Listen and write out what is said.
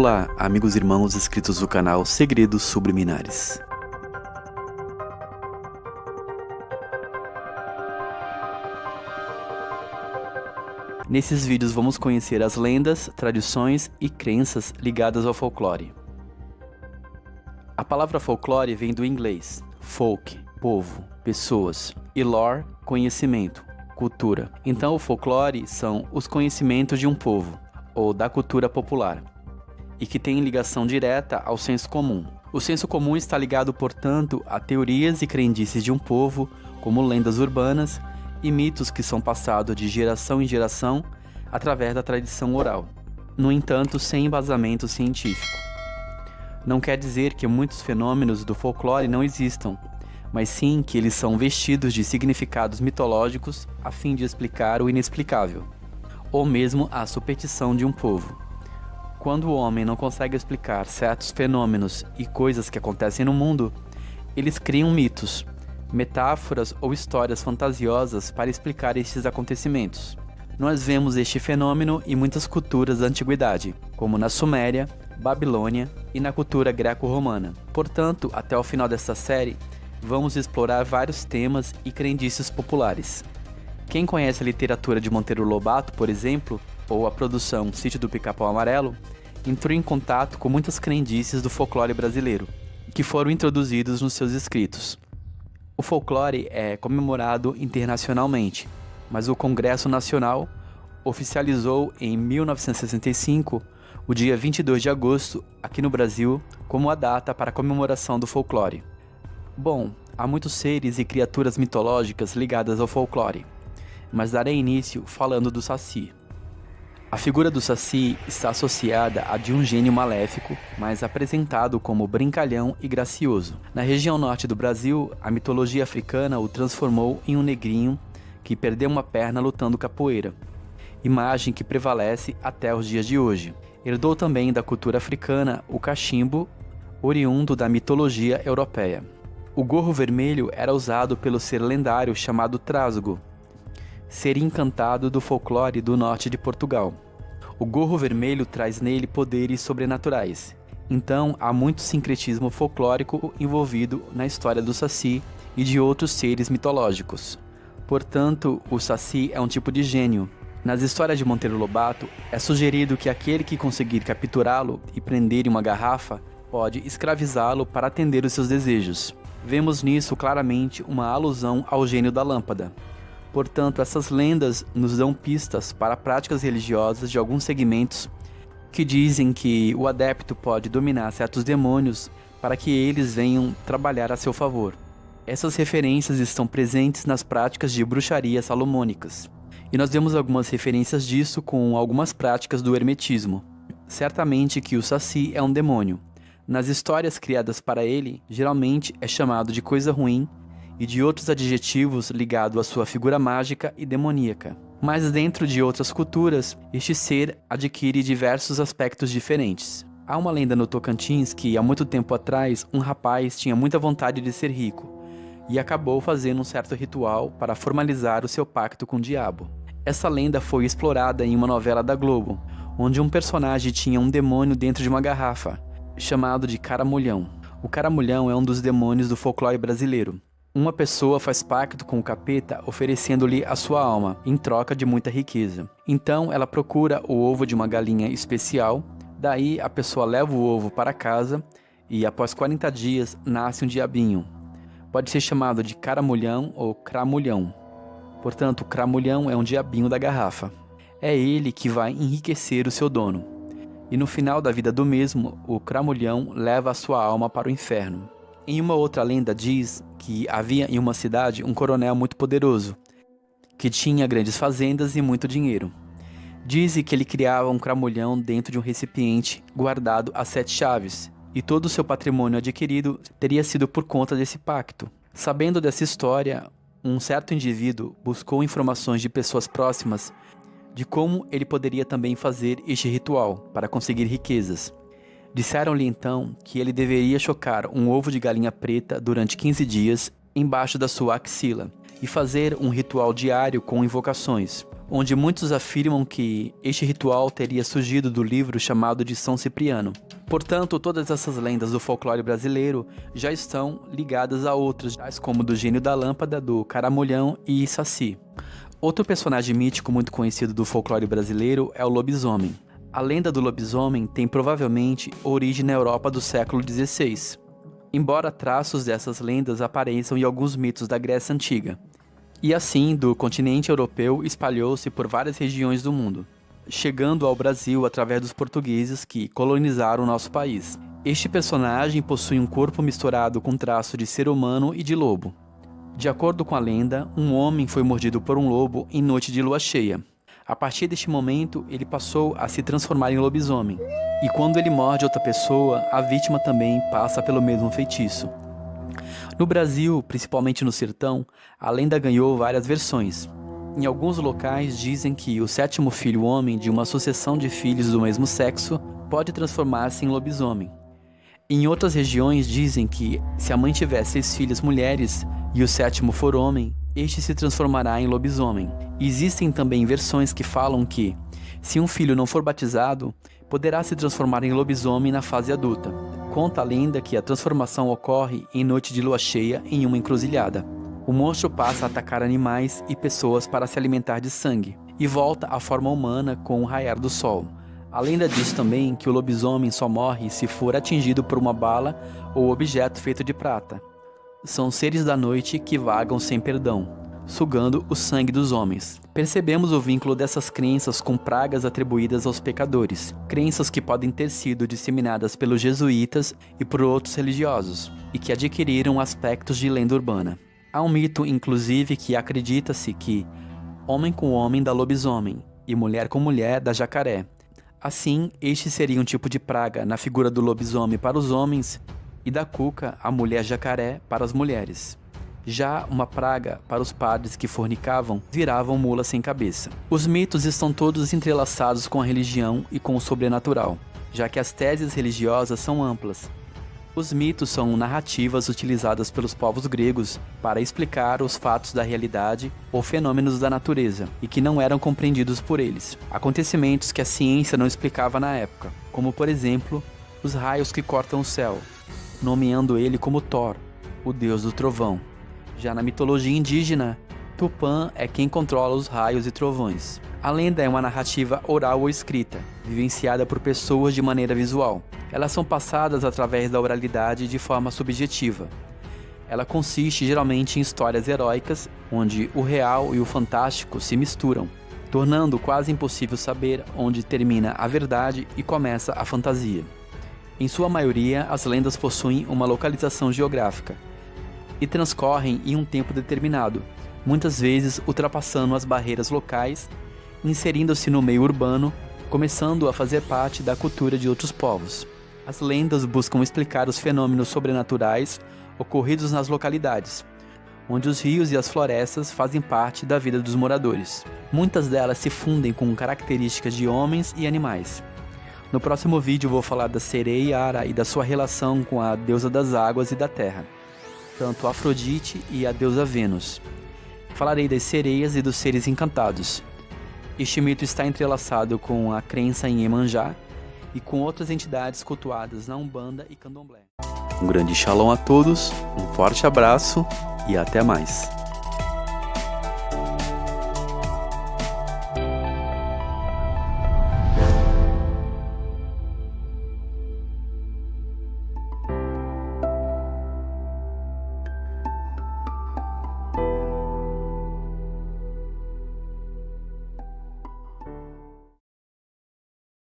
Olá, amigos e irmãos inscritos do canal Segredos Subliminares. Nesses vídeos vamos conhecer as lendas, tradições e crenças ligadas ao folclore. A palavra folclore vem do inglês folk, povo, pessoas, e lore, conhecimento, cultura. Então o folclore são os conhecimentos de um povo, ou da cultura popular, e que tem ligação direta ao senso comum. O senso comum está ligado, portanto, a teorias e crendices de um povo, como lendas urbanas e mitos que são passados de geração em geração através da tradição oral, no entanto, sem embasamento científico. Não quer dizer que muitos fenômenos do folclore não existam, mas sim que eles são vestidos de significados mitológicos a fim de explicar o inexplicável, ou mesmo a superstição de um povo. Quando o homem não consegue explicar certos fenômenos e coisas que acontecem no mundo, eles criam mitos, metáforas ou histórias fantasiosas para explicar estes acontecimentos. Nós vemos este fenômeno em muitas culturas da antiguidade, como na Suméria, Babilônia e na cultura greco-romana. Portanto, até o final desta série, vamos explorar vários temas e crendices populares. Quem conhece a literatura de Monteiro Lobato, por exemplo, ou a produção Sítio do Pica-Pau Amarelo, entrou em contato com muitas crendices do folclore brasileiro, que foram introduzidos nos seus escritos. O folclore é comemorado internacionalmente, mas o Congresso Nacional oficializou em 1965 o dia 22 de agosto, aqui no Brasil, como a data para a comemoração do folclore. Bom, há muitos seres e criaturas mitológicas ligadas ao folclore, mas darei início falando do Saci. A figura do Saci está associada a de um gênio maléfico, mas apresentado como brincalhão e gracioso. Na região norte do Brasil, a mitologia africana o transformou em um negrinho que perdeu uma perna lutando capoeira, imagem que prevalece até os dias de hoje. Herdou também da cultura africana o cachimbo, oriundo da mitologia europeia. O gorro vermelho era usado pelo ser lendário chamado Trasgo, ser encantado do folclore do norte de Portugal. O gorro vermelho traz nele poderes sobrenaturais. Então, há muito sincretismo folclórico envolvido na história do Saci e de outros seres mitológicos. Portanto, o Saci é um tipo de gênio. Nas histórias de Monteiro Lobato, é sugerido que aquele que conseguir capturá-lo e prender em uma garrafa pode escravizá-lo para atender os seus desejos. Vemos nisso claramente uma alusão ao gênio da lâmpada. Portanto, essas lendas nos dão pistas para práticas religiosas de alguns segmentos que dizem que o adepto pode dominar certos demônios para que eles venham trabalhar a seu favor. Essas referências estão presentes nas práticas de bruxaria salomônicas. E nós vemos algumas referências disso com algumas práticas do hermetismo. Certamente que o Saci é um demônio. Nas histórias criadas para ele, geralmente é chamado de coisa ruim e de outros adjetivos ligados à sua figura mágica e demoníaca. Mas dentro de outras culturas, este ser adquire diversos aspectos diferentes. Há uma lenda no Tocantins que, há muito tempo atrás, um rapaz tinha muita vontade de ser rico e acabou fazendo um certo ritual para formalizar o seu pacto com o diabo. Essa lenda foi explorada em uma novela da Globo, onde um personagem tinha um demônio dentro de uma garrafa, chamado de Caramulhão. O Caramulhão é um dos demônios do folclore brasileiro. Uma pessoa faz pacto com o capeta oferecendo-lhe a sua alma, em troca de muita riqueza. Então ela procura o ovo de uma galinha especial, daí a pessoa leva o ovo para casa e após 40 dias nasce um diabinho. Pode ser chamado de Caramulhão ou Cramulhão. Portanto, o Cramulhão é um diabinho da garrafa. É ele que vai enriquecer o seu dono. E no final da vida do mesmo, o Cramulhão leva a sua alma para o inferno. Em uma outra lenda diz que havia em uma cidade um coronel muito poderoso, que tinha grandes fazendas e muito dinheiro. Diz que ele criava um cramulhão dentro de um recipiente guardado a 7 chaves, e todo o seu patrimônio adquirido teria sido por conta desse pacto. Sabendo dessa história, um certo indivíduo buscou informações de pessoas próximas de como ele poderia também fazer este ritual para conseguir riquezas. Disseram-lhe então que ele deveria chocar um ovo de galinha preta durante 15 dias embaixo da sua axila e fazer um ritual diário com invocações. onde muitos afirmam que este ritual teria surgido do livro chamado de São Cipriano. Portanto, todas essas lendas do folclore brasileiro já estão ligadas a outras, tais como do Gênio da Lâmpada, do Caramulhão e Saci. Outro personagem mítico muito conhecido do folclore brasileiro é o lobisomem. A lenda do lobisomem tem provavelmente origem na Europa do século XVI, embora traços dessas lendas apareçam em alguns mitos da Grécia Antiga. E assim, do continente europeu espalhou-se por várias regiões do mundo, chegando ao Brasil através dos portugueses que colonizaram o nosso país. Este personagem possui um corpo misturado com traço de ser humano e de lobo. De acordo com a lenda, um homem foi mordido por um lobo em noite de lua cheia. A partir deste momento, ele passou a se transformar em lobisomem. E quando ele morde outra pessoa, a vítima também passa pelo mesmo feitiço. No Brasil, principalmente no sertão, a lenda ganhou várias versões. Em alguns locais dizem que o sétimo filho homem de uma sucessão de filhos do mesmo sexo pode transformar-se em lobisomem. Em outras regiões dizem que, se a mãe tiver 6 filhas mulheres e o sétimo for homem, este se transformará em lobisomem. Existem também versões que falam que, se um filho não for batizado, poderá se transformar em lobisomem na fase adulta. Conta a lenda que a transformação ocorre em noite de lua cheia em uma encruzilhada. O monstro passa a atacar animais e pessoas para se alimentar de sangue, e volta à forma humana com o raiar do sol. A lenda diz também que o lobisomem só morre se for atingido por uma bala ou objeto feito de prata. São seres da noite que vagam sem perdão, sugando o sangue dos homens. Percebemos o vínculo dessas crenças com pragas atribuídas aos pecadores, crenças que podem ter sido disseminadas pelos jesuítas e por outros religiosos, e que adquiriram aspectos de lenda urbana. Há um mito, inclusive, que acredita-se que homem com homem dá lobisomem e mulher com mulher dá jacaré. Assim, este seria um tipo de praga na figura do lobisomem para os homens e da cuca, a mulher jacaré, para as mulheres. Já uma praga para os padres que fornicavam, viravam mula sem cabeça. Os mitos estão todos entrelaçados com a religião e com o sobrenatural, já que as teses religiosas são amplas. Os mitos são narrativas utilizadas pelos povos gregos para explicar os fatos da realidade ou fenômenos da natureza, e que não eram compreendidos por eles. Acontecimentos que a ciência não explicava na época, como por exemplo, os raios que cortam o céu, nomeando ele como Thor, o deus do trovão. Já na mitologia indígena, Tupã é quem controla os raios e trovões. A lenda é uma narrativa oral ou escrita, vivenciada por pessoas de maneira visual. Elas são passadas através da oralidade de forma subjetiva. Ela consiste geralmente em histórias heróicas, onde o real e o fantástico se misturam, tornando quase impossível saber onde termina a verdade e começa a fantasia. Em sua maioria, as lendas possuem uma localização geográfica e transcorrem em um tempo determinado, muitas vezes ultrapassando as barreiras locais, inserindo-se no meio urbano, começando a fazer parte da cultura de outros povos. As lendas buscam explicar os fenômenos sobrenaturais ocorridos nas localidades, onde os rios e as florestas fazem parte da vida dos moradores. Muitas delas se fundem com características de homens e animais. No próximo vídeo vou falar da sereia Ara e da sua relação com a deusa das águas e da terra, tanto Afrodite e a deusa Vênus. Falarei das sereias e dos seres encantados. Este mito está entrelaçado com a crença em Iemanjá e com outras entidades cultuadas na Umbanda e Candomblé. Um grande shalom a todos, um forte abraço e até mais.